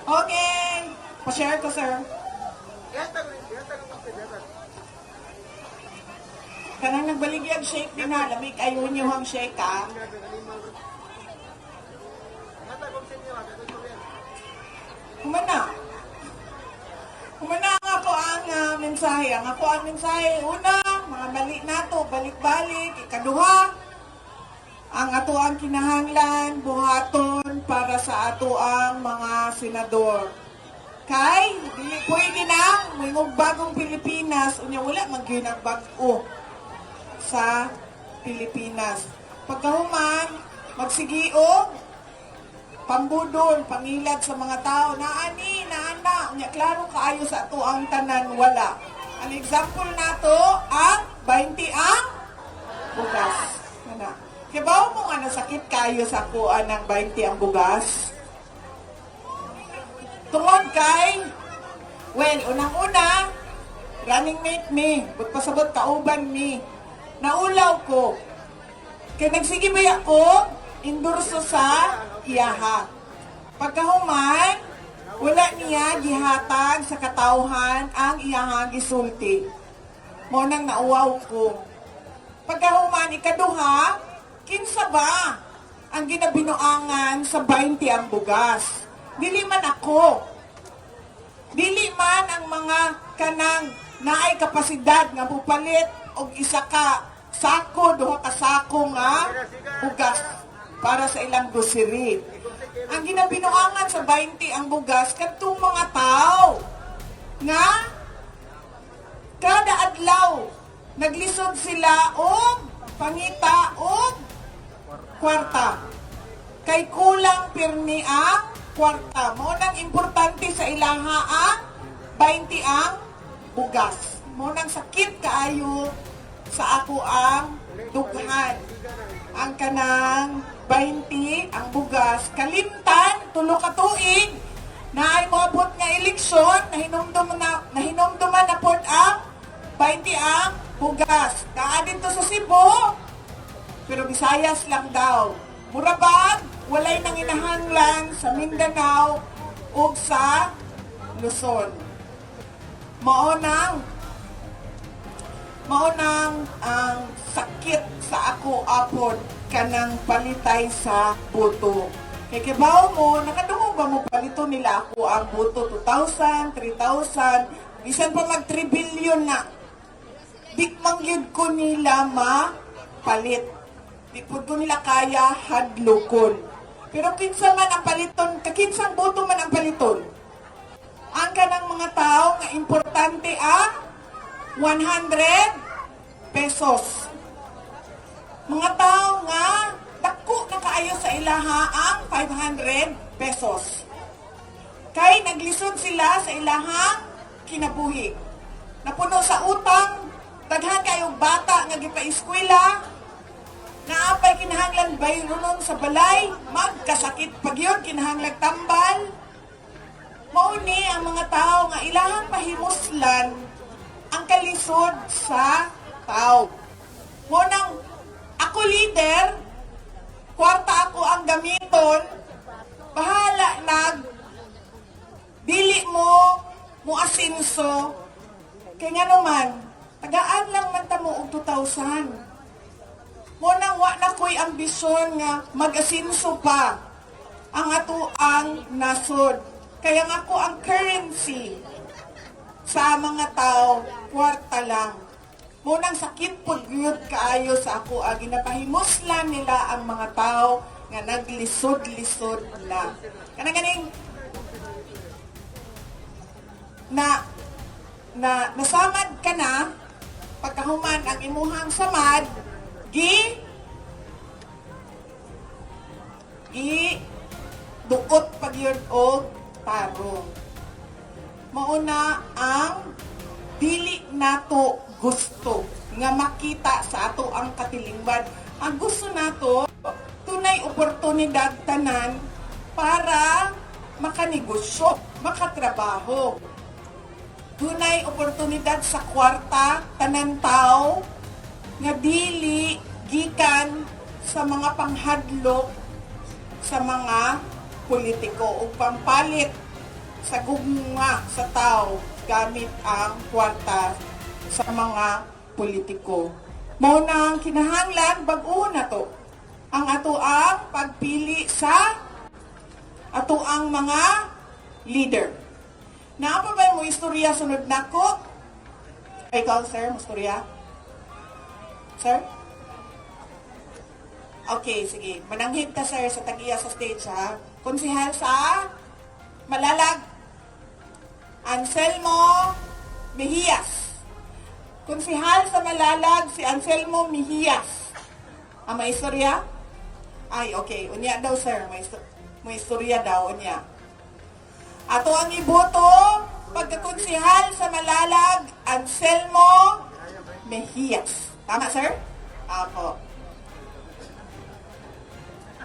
Okay. Pa-share ko, sir. Kanang nagbaligyag shake din ha. Lamig ayun nyo ang shake ha. Humana. Humana nga po ang mensahe. Ang ako ang mensahe. Una, mga balik nato, balik-balik. Ikaduha, ang ato ang kinahanglan, buhaton para sa ato ang mga senador. Kay, dili pwede na, may bagong Pilipinas, unya wala mag-ginag bago sa Pilipinas. Pagkahuman, magsigiog, pambudol, pangilad sa mga tao, naani, naana, unya klaro kaayo sa ato ang tanan, wala. Ang example nato, ang 20 ang bugas. Ano? Kibaw mo nga nasakit kayo sa kuan ng 20 ang bugas? Tungod kay, well, unang-una, running mate me, pasabot kauban me, naulaw ko. Kaya nagsige ba ako, endorso sa iyaha. Pagkahuman, wala niya gihatag sa katawhan ang iyaha gisulti. Mo nang nauwaw ko. Pagkahuman, ikaduha, kinsa ba ang ginabinoangan sa 20 ang bugas? Dili man ako. Dili man ang mga kanang naay kapasidad nga pupalit og isa ka sako, duha ka sako nga bugas para sa ilang grocery. Ang ginabinoangan sa 20 ang bugas kadtong mga tao nga kada adlaw naglisod sila og pangita og kwarta. Kay kulang pirmi ang kwarta. Mo nang importante sa ilaha ang 20 ang bugas. Mo nang sakit kaayo sa ako ang dughan. Ang kanang 20 ang bugas. Kalimtan, tulo ka tuig, na ay moabot nga eleksyon, nahinumduman na pod ang 20 ang bugas. Kaadin to sa Cebu, pero Visayas lang daw. Murabag, walay nang inahanglan sa Mindanao o sa Luzon. Maunang ang sakit sa ako apod kanang palitay sa buto. Kay kibaw mo, nakadungog ba mo palito nila ako ang buto 2,000, 3,000, bisan pa mag 3 billion na. Bikmang yun ko nila mapalit. Di po ko nila kaya hadlokon. Pero kinsa man ang paliton, kakinsang boto man ang paliton. Ang kanang mga tao nga importante ang 100 pesos. Mga tao nga dako na kaayo sa ilaha ang 500 pesos. Kay naglisod sila sa ilahang kinabuhi. Napuno sa utang, daghan kayong bata nga gipa-eskwela, naapay kinahanglan bayronon sa balay, magkasakit pag yun, kinahanglan tambal. Mauni ang mga tao nga ilahang pahimuslan ang kalisod sa tao. Munang ako leader, kwarta ako ang gamiton, bahala dili mo asinso, kaya nga naman, tagaan lang man tamo og 2,000. Munang wa na ko'y ambisyon nga mag-asinso pa ang ato ang nasod. Kaya nga ko ang currency sa mga tao, kwarta lang. Munang sakit po yun kaayo sa ako, ginapahimuslan nila ang mga tao nga naglisod-lisod na. Kanang-ganing nasamad ka na, pagkahuman ang imuhang samad, duot pag yun o tarong. Mauna ang dili nato gusto nga makita sa ato ang katilingban. Ang gusto nato, tunay oportunidad tanan para makanegosyo, makatrabaho. Tunay oportunidad sa kwarta, tanan tao, nga dili gikan sa mga panghadlok sa mga politiko o pampalit sa gumunga sa tao gamit ang kwarta sa mga politiko. Mao na ang kinahanglan bag-o na to. Ang ato ang pagpili sa ato ang mga leader. Naapa ba mo istorya sunod nako? Ikaw, sir, mo istorya? Sir? Okay, sige. Mananghit ka, sir, sa tagiya sa stage, ha? Konsihal sa Malalag, Anselmo Mejias. Konsihal sa Malalag, si Anselmo Mejias. May istorya? Ay, okay. Unya daw, sir. May istorya daw, unya. Ato ang iboto, pagkakonsihal sa Malalag, Anselmo Mejias. Tama, sir? Apo.